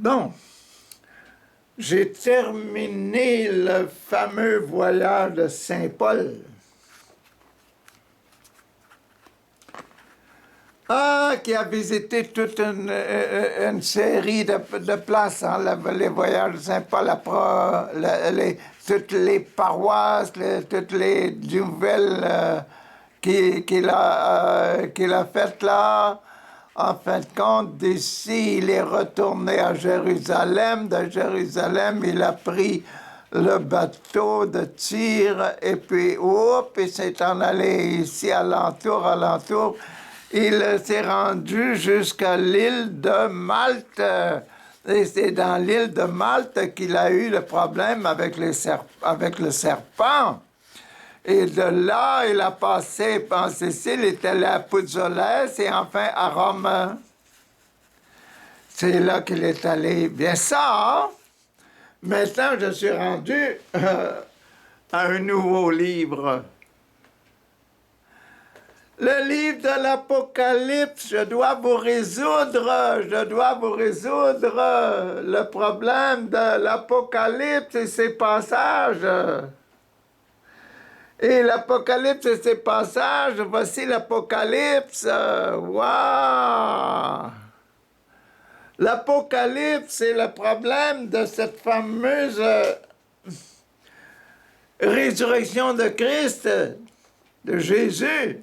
Bon, j'ai terminé le fameux voyage de Saint-Paul. Qui a visité toute une série de places, hein, les voyages de Saint-Paul, toutes les paroisses, toutes les nouvelles qu'il a faites là. En fin de compte, d'ici, il est retourné à Jérusalem. De Jérusalem, il a pris le bateau de Tyr, et puis, il s'est en allé ici, alentour. Il s'est rendu jusqu'à l'île de Malte. Et c'est dans l'île de Malte qu'il a eu le problème avec le serpent. Et de là, il a passé en Sicile, il est allé à Puzzolès et enfin à Rome. C'est là qu'il est allé. Bien ça, hein? Maintenant, je suis rendu à un nouveau livre. Le livre de l'Apocalypse, je dois vous résoudre le problème de l'Apocalypse et ses passages. Et l'Apocalypse et ses passages, voici l'Apocalypse. Waouh! L'Apocalypse, c'est le problème de cette fameuse résurrection de Christ, de Jésus.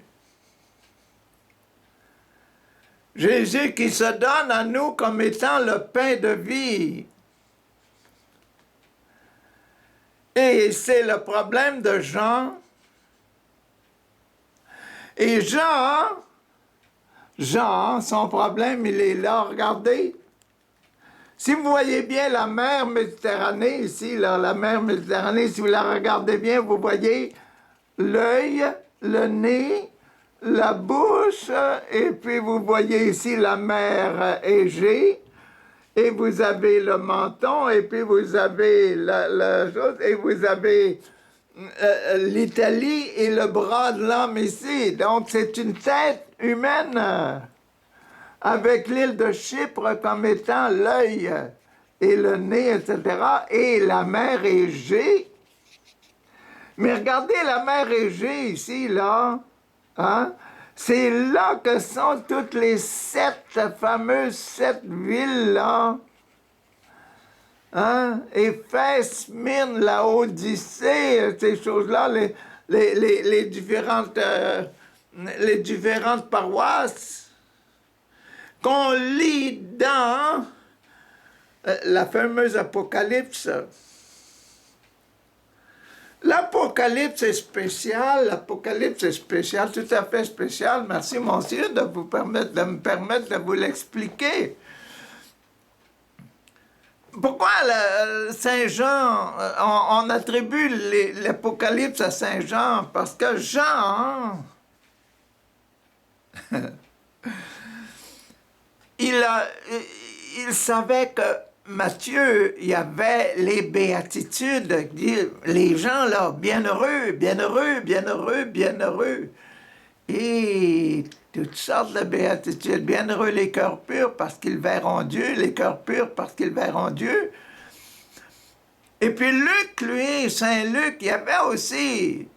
Jésus qui se donne à nous comme étant le pain de vie. Et c'est le problème de Jean. Et Jean, son problème, il est là, regardez. Si vous voyez bien la mer Méditerranée, ici, là, la mer Méditerranée, si vous la regardez bien, vous voyez l'œil, le nez, la bouche, et puis vous voyez ici la mer Égée, et vous avez le menton, et puis vous avez la chose, et vous avez l'Italie et le bras de l'homme ici. Donc c'est une tête humaine, avec l'île de Chypre comme étant l'œil et le nez, etc., et la mer Égée. Mais regardez la mer Égée ici, là, hein? C'est là que sont toutes les fameuses sept villes-là. Hein? Éphèse, Smyrne, la Odyssée, ces choses-là, les différentes paroisses qu'on lit dans la fameuse Apocalypse. L'Apocalypse est spécial, tout à fait spécial. Merci, monsieur, de me permettre de vous l'expliquer. Pourquoi Saint Jean, on attribue l'Apocalypse à Saint Jean? Parce que Jean, il savait que Matthieu, il y avait les béatitudes, les gens là, bienheureux, bienheureux, bienheureux, bienheureux. Et toutes sortes de béatitudes. Bienheureux les cœurs purs parce qu'ils verront Dieu, les cœurs purs parce qu'ils verront Dieu. Et puis Luc, lui, Saint Luc, il y avait aussi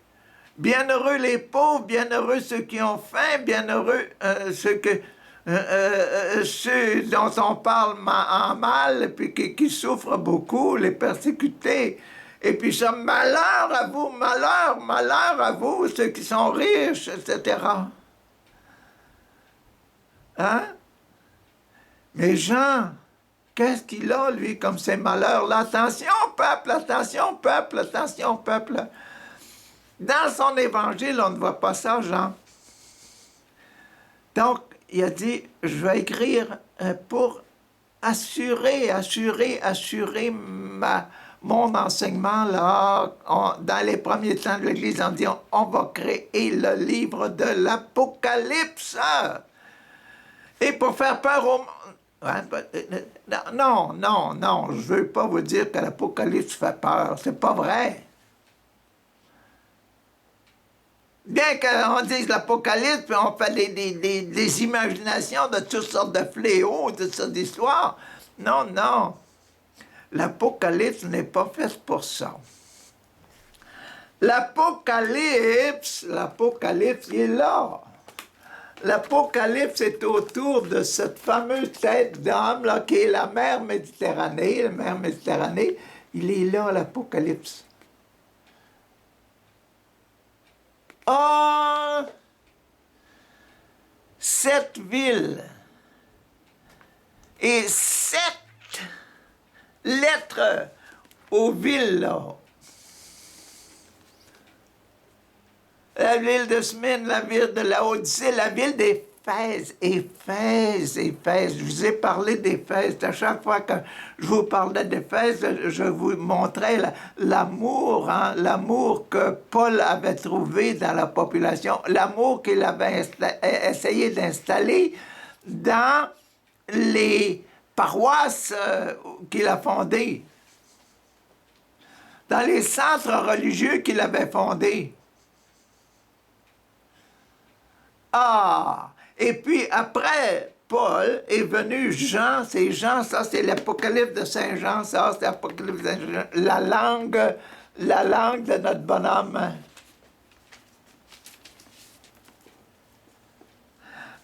bienheureux les pauvres, bienheureux ceux qui ont faim, bienheureux ceux dont on parle en mal, et puis qui souffrent beaucoup, les persécutés. Et puis ça, malheur à vous, malheur à vous, ceux qui sont riches, etc. Hein? Mais Jean, qu'est-ce qu'il a, lui, comme ces malheurs-là? Attention, peuple, attention, peuple, attention, peuple. Dans son évangile, on ne voit pas ça, Jean. Donc, il a dit, je vais écrire pour assurer mon enseignement, là, dans les premiers temps de l'Église, on dit, on va créer le livre de l'Apocalypse. Et pour faire peur au monde. Non, je ne veux pas vous dire que l'Apocalypse fait peur. C'est pas vrai. Bien qu'on dise l'Apocalypse, on fait des imaginations de toutes sortes de fléaux, de toutes sortes d'histoires. Non, non. L'Apocalypse n'est pas fait pour ça. L'Apocalypse, il est là. L'Apocalypse est autour de cette fameuse tête d'homme là, qui est la mer Méditerranée. La mer Méditerranée, il est là, l'Apocalypse. Oh, cette ville et 7 lettres aux villes là. La ville de Smyrne, la ville de Laodicée, la ville d'Éphèse. Éphèse. Je vous ai parlé d'Éphèse. À chaque fois que je vous parlais d'Éphèse, je vous montrais l'amour, hein, l'amour que Paul avait trouvé dans la population, l'amour qu'il avait essayé d'installer dans les paroisses qu'il a fondées, dans les centres religieux qu'il avait fondés. Ah! Et puis après Paul est venu Jean, c'est Jean, ça c'est l'Apocalypse de Saint Jean, ça c'est l'Apocalypse de Saint Jean, la langue de notre bonhomme.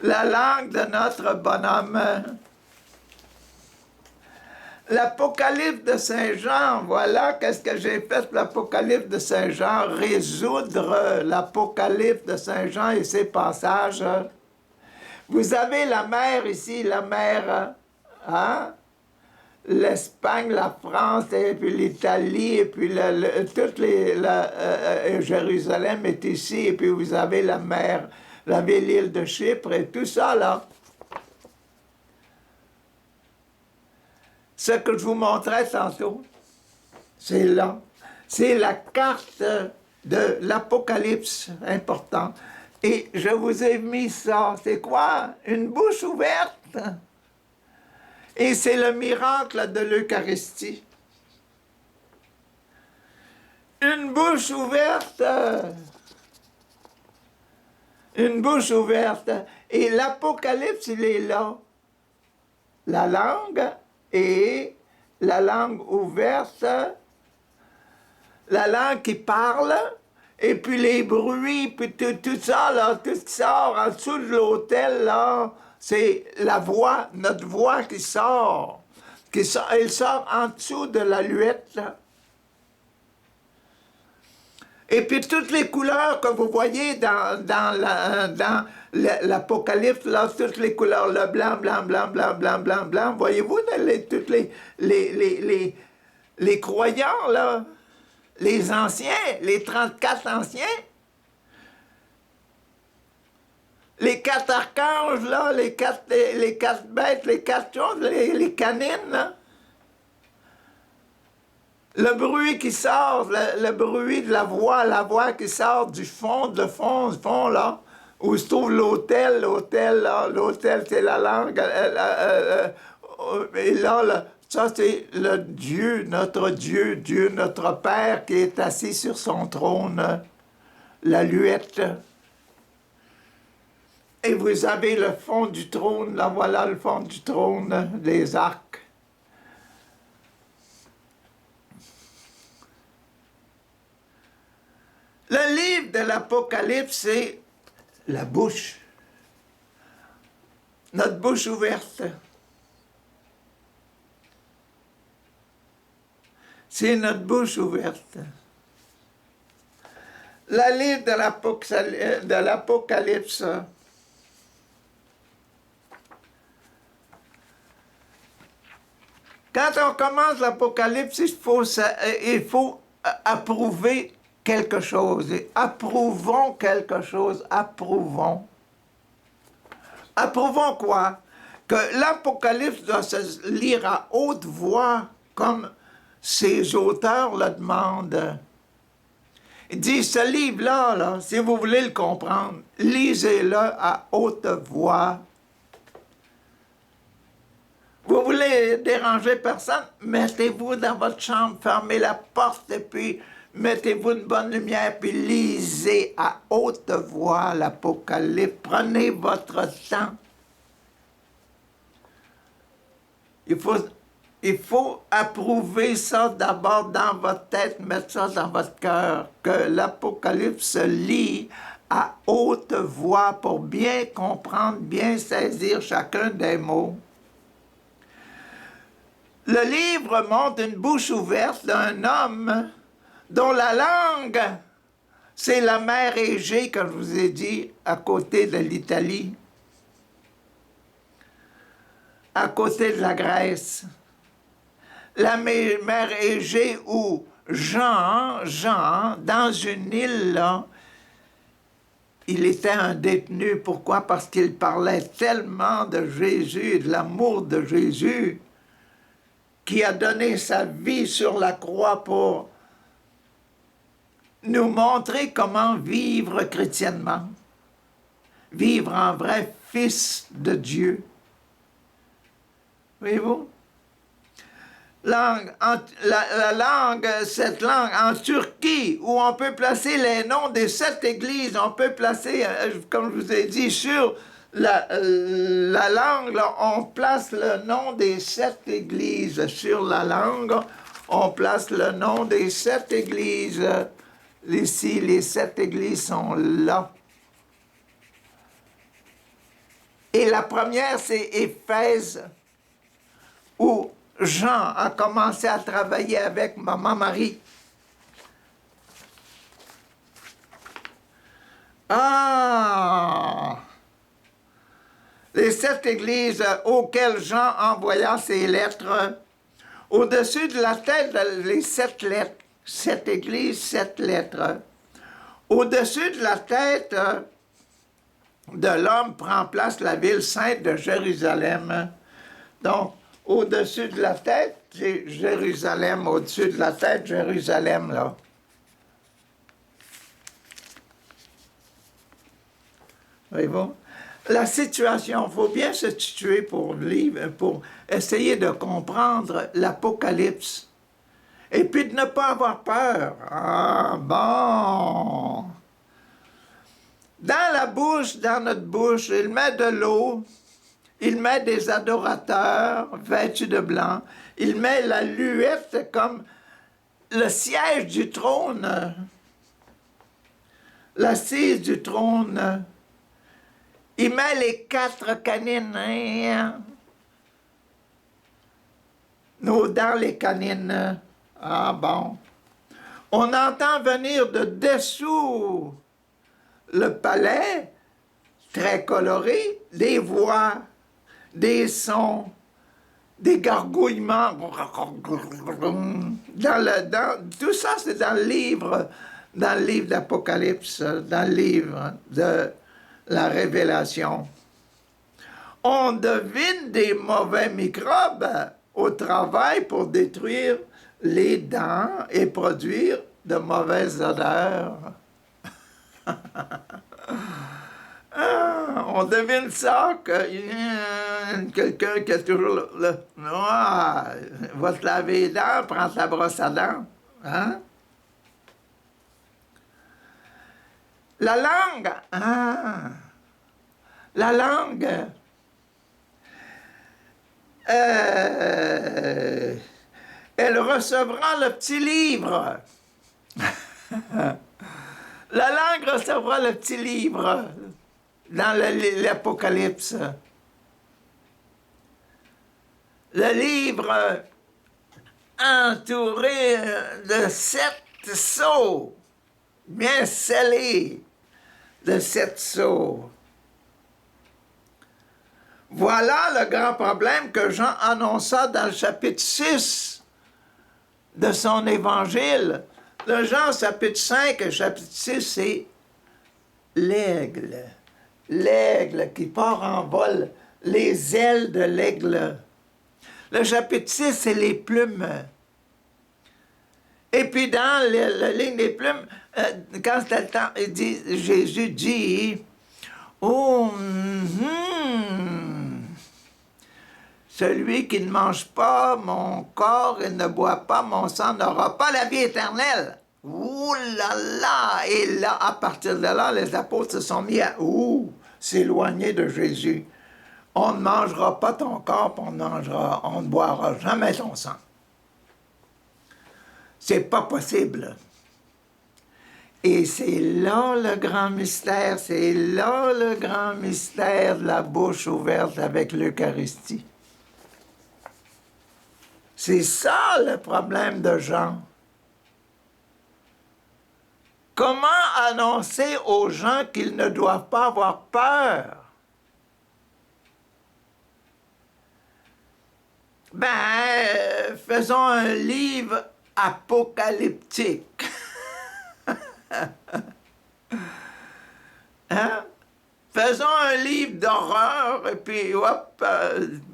La langue de notre bonhomme. L'Apocalypse de Saint Jean, voilà qu'est-ce que j'ai fait pour l'Apocalypse de Saint Jean, résoudre l'Apocalypse de Saint Jean et ses passages. Vous avez la mer ici, la mer, hein? L'Espagne, la France, et puis l'Italie, et puis Jérusalem est ici, et puis vous avez la mer, la belle île de Chypre, et tout ça, là. Ce que je vous montrais tantôt, c'est là. C'est la carte de l'Apocalypse important. Et je vous ai mis ça. C'est quoi? Une bouche ouverte. Et c'est le miracle de l'Eucharistie. Une bouche ouverte. Une bouche ouverte. Et l'Apocalypse, il est là. La langue et la langue ouverte, la langue qui parle, et puis les bruits, puis tout ça, là, tout ce qui sort en dessous de l'autel, là, c'est la voix, notre voix qui sort. Elle sort en dessous de la luette, là. Et puis toutes les couleurs que vous voyez dans l'Apocalypse, là, toutes les couleurs, le blanc, blanc, blanc, blanc, blanc, blanc, blanc, voyez-vous, toutes les croyants, là, les anciens, les 34 anciens, les 4 archanges, là, les quatre bêtes, les 4 choses, les canines, là. Le bruit qui sort, le bruit de la voix qui sort du fond, là, où se trouve l'autel, là, l'autel, c'est la langue, et là, ça, c'est le Dieu, notre Père, qui est assis sur son trône, la luette. Et vous avez le fond du trône, là, voilà le fond du trône, les arcs. Le livre de l'Apocalypse, c'est la bouche. Notre bouche ouverte. C'est notre bouche ouverte. Le livre de l'Apocalypse, quand on commence l'Apocalypse, il faut approuver quelque chose. Et approuvons quelque chose. Approuvons. Approuvons quoi? Que l'Apocalypse doit se lire à haute voix, comme ses auteurs le demandent. Ils disent, ce livre-là, là, si vous voulez le comprendre, lisez-le à haute voix. Vous voulez déranger personne? Mettez-vous dans votre chambre, fermez la porte et puis mettez-vous une bonne lumière, puis lisez à haute voix l'Apocalypse. Prenez votre temps. Il faut il faut approuver ça d'abord dans votre tête, mettre ça dans votre cœur, que l'Apocalypse se lit à haute voix pour bien comprendre, bien saisir chacun des mots. Le livre montre une bouche ouverte d'un homme dont la langue, c'est la mer Égée, comme je vous ai dit, à côté de l'Italie, à côté de la Grèce. La mer Égée où Jean, dans une île, là, il était un détenu. Pourquoi? Parce qu'il parlait tellement de Jésus, de l'amour de Jésus, qui a donné sa vie sur la croix pour nous montrer comment vivre chrétiennement, vivre en vrai fils de Dieu. Voyez-vous? La langue, cette langue en Turquie, où on peut placer les noms des 7 églises, on peut placer, comme je vous ai dit, sur la langue, là, on place le nom des 7 églises. Sur la langue, on place le nom des 7 églises. Ici, les 7 églises sont là. Et la première, c'est Éphèse, où Jean a commencé à travailler avec Maman Marie. Les 7 églises auxquelles Jean envoya ses lettres, au-dessus de la tête, les 7 lettres, 7 églises, 7 lettres. Au-dessus de la tête de l'homme prend place la ville sainte de Jérusalem. Donc, au-dessus de la tête, c'est Jérusalem. Au-dessus de la tête, Jérusalem, là. Voyez-vous? La situation, il faut bien se situer pour essayer de comprendre l'Apocalypse. Et puis de ne pas avoir peur. Ah, bon. Dans la bouche, dans notre bouche, il met de l'eau. Il met des adorateurs vêtus de blanc. Il met la luette comme le siège du trône, l'assise du trône. Il met les 4 canines dans les canines. Ah bon. On entend venir de dessous le palais, très coloré, des voix, des sons, des gargouillements. Tout ça, c'est dans le livre d'Apocalypse, dans le livre de la Révélation. On devine des mauvais microbes au travail pour détruire les dents et produire de mauvaises odeurs. On devine ça, que quelqu'un qui a toujours va se laver les dents, prend sa brosse à dents. Hein? La langue, la langue, elle recevra le petit livre. La langue recevra le petit livre dans l'Apocalypse. Le livre entouré de 7 sceaux, bien scellés de 7 sceaux. Voilà le grand problème que Jean annonça dans le chapitre 6 de son évangile. Le Jean, chapitre 5 et chapitre 6, c'est l'aigle. L'aigle qui part en vol, les ailes de l'aigle. Le chapitre 6, c'est les plumes. Et puis dans la ligne des plumes, quand c'était le temps, Jésus dit, « Oh, celui qui ne mange pas mon corps et ne boit pas mon sang n'aura pas la vie éternelle. » Ouh là là! Et là, à partir de là, les apôtres se sont mis à s'éloigner de Jésus. On ne mangera pas ton corps, on ne boira jamais ton sang. C'est pas possible. Et c'est là le grand mystère, c'est là le grand mystère de la bouche ouverte avec l'Eucharistie. C'est ça le problème de Jean. Comment annoncer aux gens qu'ils ne doivent pas avoir peur? Faisons un livre apocalyptique. Hein? Faisons un livre d'horreur et puis, hop,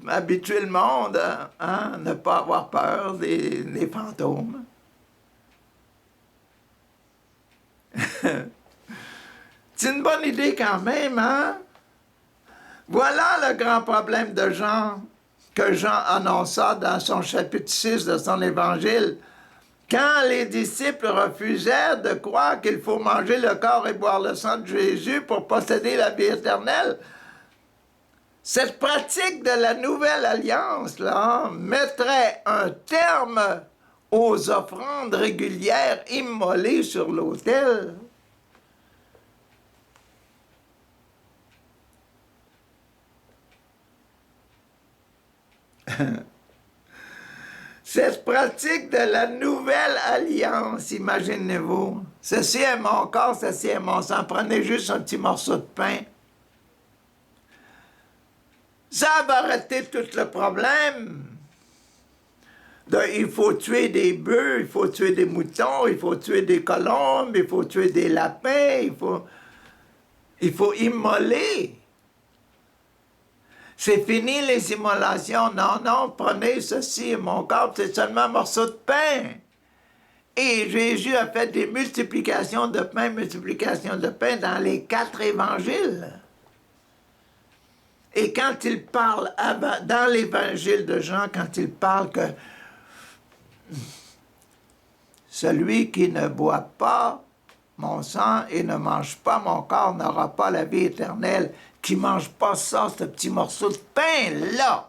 habituer le monde à ne pas avoir peur des fantômes. C'est une bonne idée quand même, hein? Voilà le grand problème de Jean, que Jean annonça dans son chapitre 6 de son évangile. Quand les disciples refusèrent de croire qu'il faut manger le corps et boire le sang de Jésus pour posséder la vie éternelle, cette pratique de la nouvelle alliance là, mettrait un terme aux offrandes régulières immolées sur l'autel. Cette pratique de la nouvelle alliance, imaginez-vous. Ceci est mon corps, ceci est mon sang. Prenez juste un petit morceau de pain. Ça va arrêter tout le problème. Il faut tuer des bœufs, il faut tuer des moutons, il faut tuer des colombes, il faut tuer des lapins, il faut immoler. C'est fini les immolations. Non, non, prenez ceci, mon corps, c'est seulement un morceau de pain. Et Jésus a fait des multiplications de pain dans les 4 évangiles. Et quand il parle, dans l'évangile de Jean, quand il parle que celui qui ne boit pas mon sang et ne mange pas mon corps n'aura pas la vie éternelle, qui ne mange pas ça, ce petit morceau de pain-là.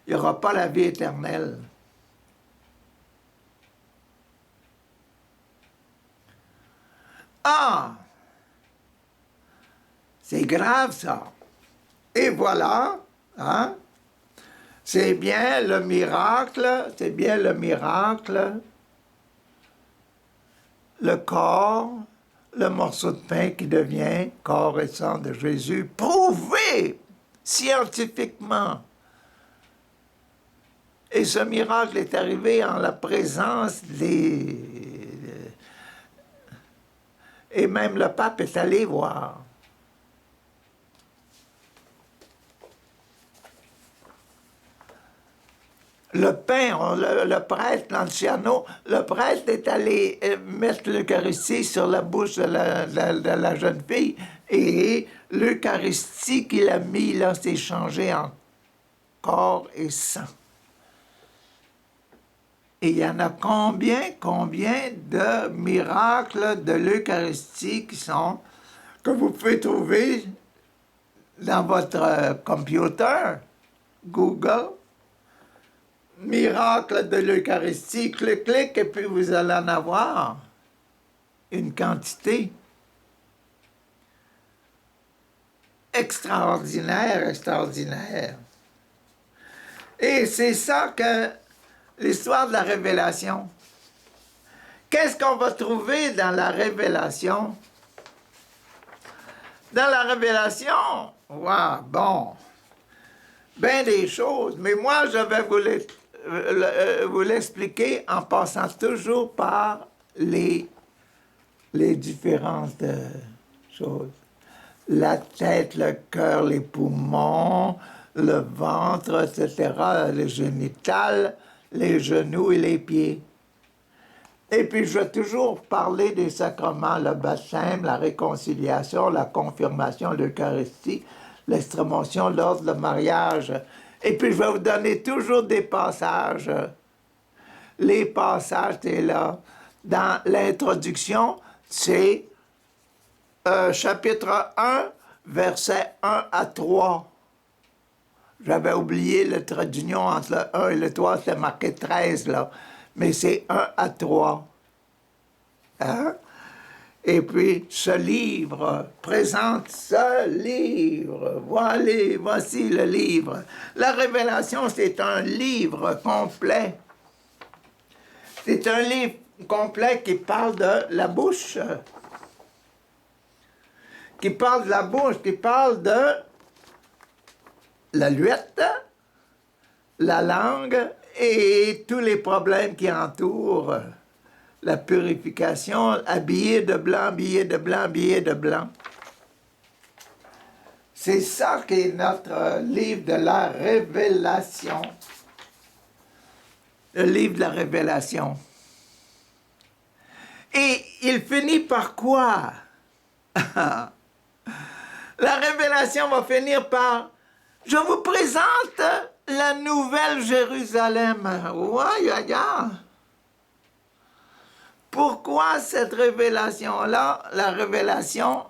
Il n'y aura pas la vie éternelle. Ah! C'est grave, ça. Et voilà, hein? C'est bien le miracle, le corps, le morceau de pain qui devient corps et sang de Jésus, prouvé scientifiquement. Et ce miracle est arrivé en la présence et même le pape est allé voir. Le pain, le prêtre, l'anciano, le prêtre est allé mettre l'Eucharistie sur la bouche de la jeune fille et l'Eucharistie qu'il a mis là s'est changé en corps et sang. Et il y en a combien de miracles de l'Eucharistie que vous pouvez trouver dans votre computer, Google. Miracle de l'Eucharistie, clic, et puis vous allez en avoir une quantité extraordinaire. Et c'est ça que l'histoire de la révélation. Qu'est-ce qu'on va trouver dans la révélation? Dans la révélation, wow, bon, bien des choses, mais moi je vais vous l'expliquer en passant toujours par les différentes choses. La tête, le cœur, les poumons, le ventre, etc., les génitales, les genoux et les pieds. Et puis je vais toujours parler des sacrements, le baptême, la réconciliation, la confirmation, l'Eucharistie, l'extrême-onction, l'ordre, le mariage. Et puis, je vais vous donner toujours des passages. Les passages, c'est là. Dans l'introduction, c'est chapitre 1, versets 1 à 3. J'avais oublié le trait d'union entre le 1 et le 3, c'était marqué 13, là. Mais c'est 1 à 3. Hein? Et puis, ce livre présente ce livre. Voilà, voici le livre. La Révélation, c'est un livre complet. C'est un livre complet qui parle de la bouche. Qui parle de la bouche, qui parle de la luette, la langue et tous les problèmes qui entourent la purification, habillé de blanc, habillé de blanc, habillé de blanc. C'est ça qui est notre livre de la Révélation. Le livre de la Révélation. Et il finit par quoi? La Révélation va finir par « Je vous présente la nouvelle Jérusalem. » Ouais, pourquoi cette révélation-là, la révélation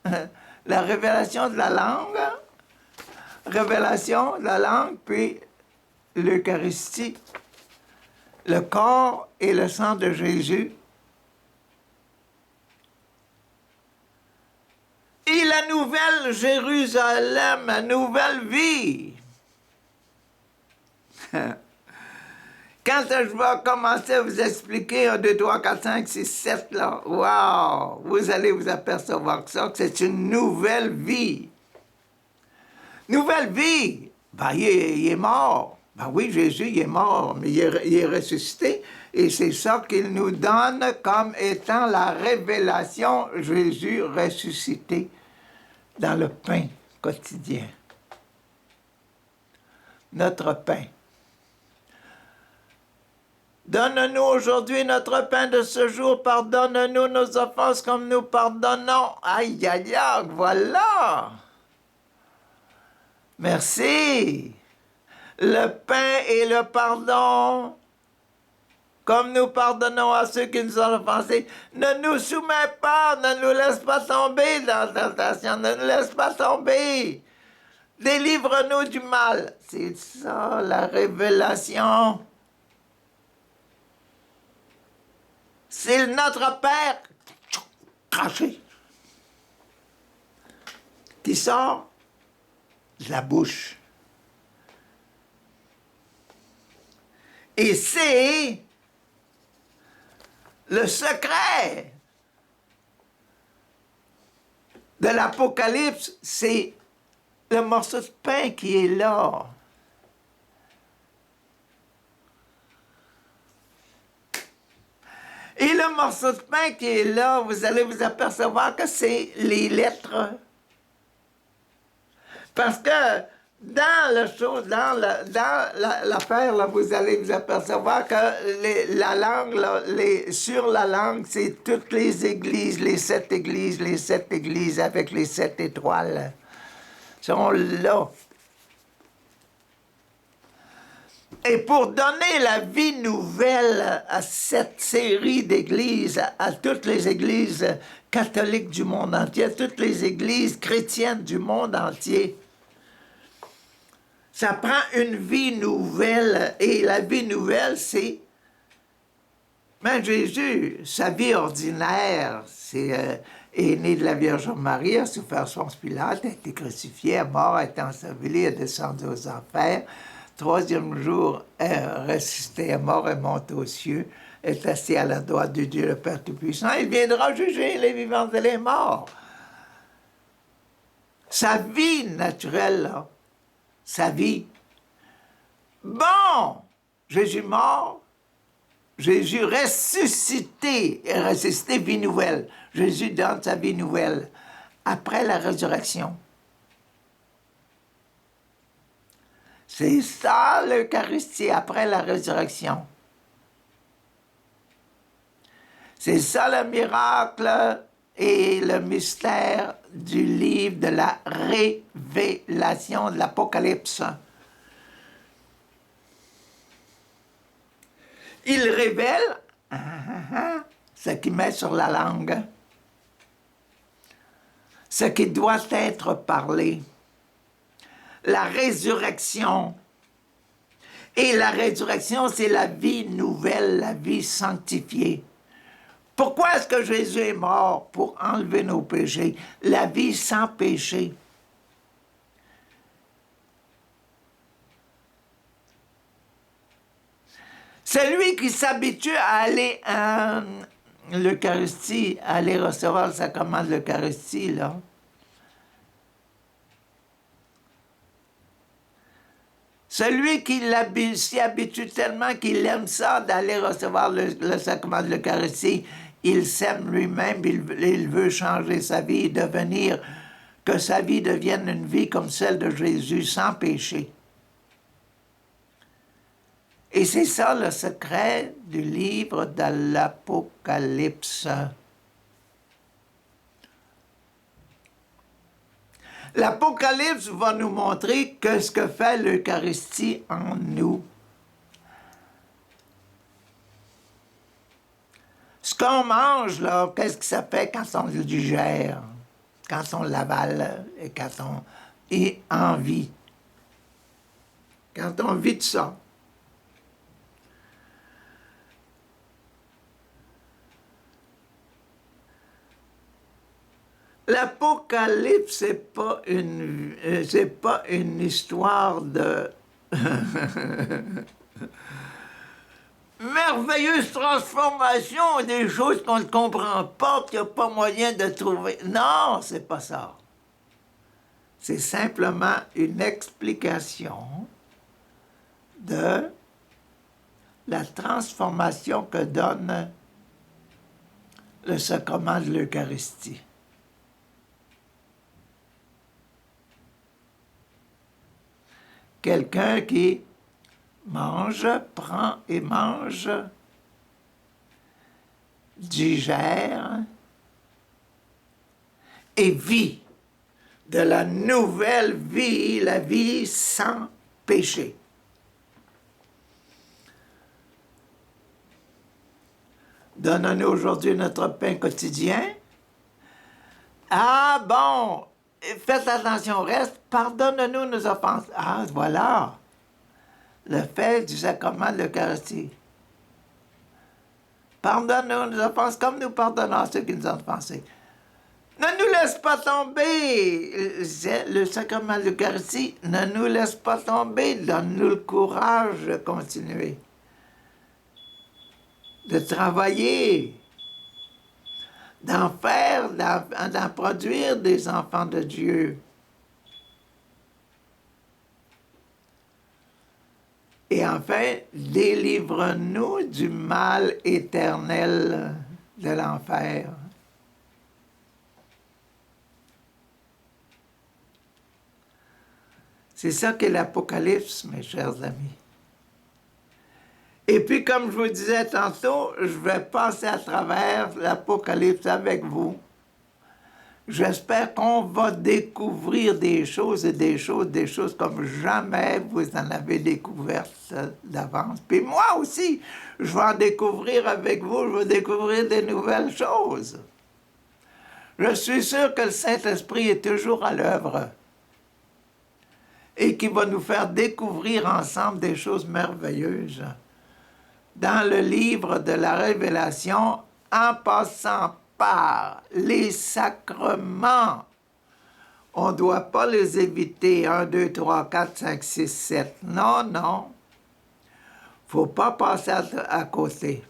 de la langue, révélation de la langue, puis l'Eucharistie, le corps et le sang de Jésus, et la nouvelle Jérusalem, la nouvelle vie. Quand je vais commencer à vous expliquer 1, 2, 3, 4, 5, 6, 7, là, wow, vous allez vous apercevoir que c'est une nouvelle vie. Nouvelle vie! Ben, il est mort. Ben oui, Jésus, il est mort, mais il est ressuscité. Et c'est ça qu'il nous donne comme étant la révélation Jésus ressuscité dans le pain quotidien. Notre pain. Donne-nous aujourd'hui notre pain de ce jour. Pardonne-nous nos offenses comme nous pardonnons. Aïe, aïe, aïe, voilà. Merci. Le pain et le pardon, comme nous pardonnons à ceux qui nous ont offensés. Ne nous soumets pas, ne nous laisse pas tomber dans la tentation, ne nous laisse pas tomber. Délivre-nous du mal. C'est ça, la révélation. C'est notre Père, craché, qui sort de la bouche. Et c'est le secret de l'Apocalypse, c'est le morceau de pain qui est là. Et le morceau de pain qui est là, vous allez vous apercevoir que c'est les lettres. Parce que dans l'affaire, là, vous allez vous apercevoir que la langue, là, sur la langue, c'est toutes les églises les 7 églises avec les 7 étoiles sont là. Et pour donner la vie nouvelle à cette série d'églises, à toutes les églises catholiques du monde entier, à toutes les églises chrétiennes du monde entier, ça prend une vie nouvelle. Et la vie nouvelle, c'est... Mais Jésus, sa vie ordinaire, est né de la Vierge Marie, a souffert son Pilate, a été crucifié, est mort, a été enseveli, est descendu aux enfers. Troisième jour, est ressuscité, est mort, est monté aux cieux, est assis à la droite de Dieu le Père Tout-Puissant. Il viendra juger les vivants et les morts. Sa vie naturelle, là, sa vie. Bon, Jésus mort, Jésus ressuscité, et ressuscité, vie nouvelle. Jésus donne sa vie nouvelle après la résurrection. C'est ça l'Eucharistie après la résurrection. C'est ça le miracle et le mystère du livre de la révélation de l'Apocalypse. Il révèle ce qu'il met sur la langue. ce qui doit être parlé. La résurrection. Et la résurrection, c'est la vie nouvelle, la vie sanctifiée. Pourquoi est-ce que Jésus est mort? Pour enlever nos péchés. La vie sans péché. Celui qui s'habitue à aller à l'Eucharistie, à aller recevoir le sacrement de l'Eucharistie, là, celui qui s'y habitue tellement qu'il aime ça d'aller recevoir le sacrement de l'Eucharistie, il s'aime lui-même, il veut changer sa vie, devenir, que sa vie devienne une vie comme celle de Jésus, sans péché. Et c'est ça le secret du livre de l'Apocalypse. L'Apocalypse va nous montrer ce que fait l'Eucharistie en nous. Ce qu'on mange, là, qu'est-ce que ça fait quand on le digère, quand on l'avale et quand on est en vie? Quand on vit de ça. L'Apocalypse, c'est pas une histoire de merveilleuse transformation, des choses qu'on ne comprend pas, qu'il n'y a pas moyen de trouver. Non, c'est pas ça. C'est simplement une explication de la transformation que donne le sacrement de l'Eucharistie. Quelqu'un qui mange, prend et mange, digère et vit de la nouvelle vie, la vie sans péché. Donne-nous aujourd'hui notre pain quotidien. Ah bon! Faites attention au reste, pardonne-nous nos offenses. Ah, voilà, le fait du sacrement de l'Eucharistie. Pardonne-nous nos offenses comme nous pardonnons à ceux qui nous ont offensés. Ne nous laisse pas tomber. Le sacrement de l'Eucharistie ne nous laisse pas tomber. Donne-nous le courage de continuer, de travailler, d'en faire, d'en produire des enfants de Dieu. Et enfin, délivre-nous du mal éternel de l'enfer. C'est ça qu'est l'Apocalypse, mes chers amis. Et puis, comme je vous disais tantôt, je vais passer à travers l'Apocalypse avec vous. J'espère qu'on va découvrir des choses comme jamais vous en avez découvertes d'avance. Puis moi aussi, je vais en découvrir avec vous, je vais découvrir des nouvelles choses. Je suis sûr que le Saint-Esprit est toujours à l'œuvre et qu'il va nous faire découvrir ensemble des choses merveilleuses. Dans le livre de la Révélation, en passant par les sacrements, on ne doit pas les éviter. 1, 2, 3, 4, 5, 6, 7. Non, non. Faut pas passer à côté.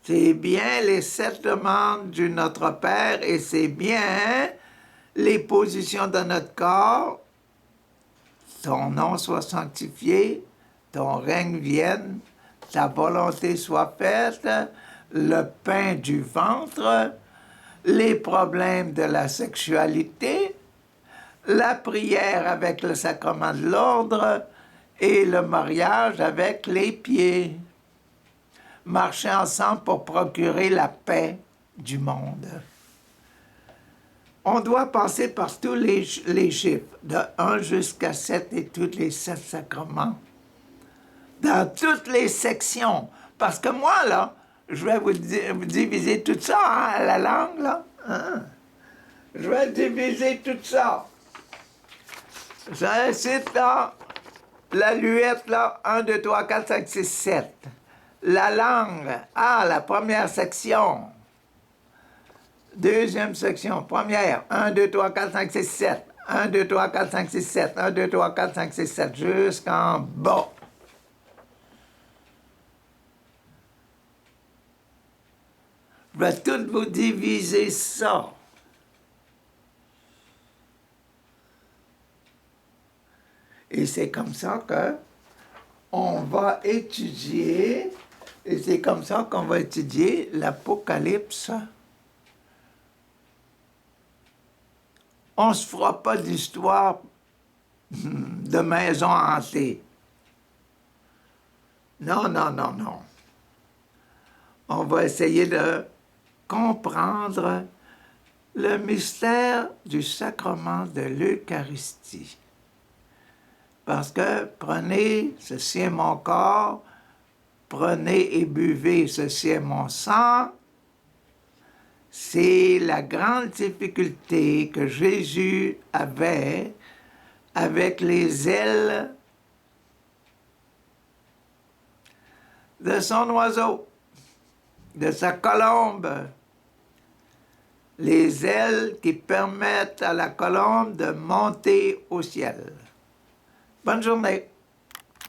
C'est bien les 7 demandes du Notre Père et c'est bien les positions de notre corps. Ton nom soit sanctifié, ton règne vienne, ta volonté soit faite, le pain du ventre, les problèmes de la sexualité, la prière avec le sacrement de l'ordre et le mariage avec les pieds. Marcher ensemble pour procurer la paix du monde. On doit passer par tous les chiffres, de 1 jusqu'à 7 et tous les 7 sacrements. Dans toutes les sections. Parce que moi, là, je vais vous diviser tout ça à la langue, là. Hein? Je vais diviser tout ça. J'incite là, l'aluette là, 1, 2, 3, 4, 5, 6, 7. La langue, la première section. Deuxième section, première, 1, 2, 3, 4, 5, 6, 7. 1, 2, 3, 4, 5, 6, 7. 1, 2, 3, 4, 5, 6, 7. Jusqu'en bas. Je vais tout vous diviser ça. Et c'est comme ça que on va étudier, et c'est comme ça qu'on va étudier l'Apocalypse. On ne se fera pas d'histoire de maison hantée. Non, non, non, non. On va essayer de comprendre le mystère du sacrement de l'Eucharistie. Parce que prenez, ceci est mon corps, prenez et buvez, ceci est mon sang. C'est la grande difficulté que Jésus avait avec les ailes de son oiseau, de sa colombe. Les ailes qui permettent à la colombe de monter au ciel. Bonne journée.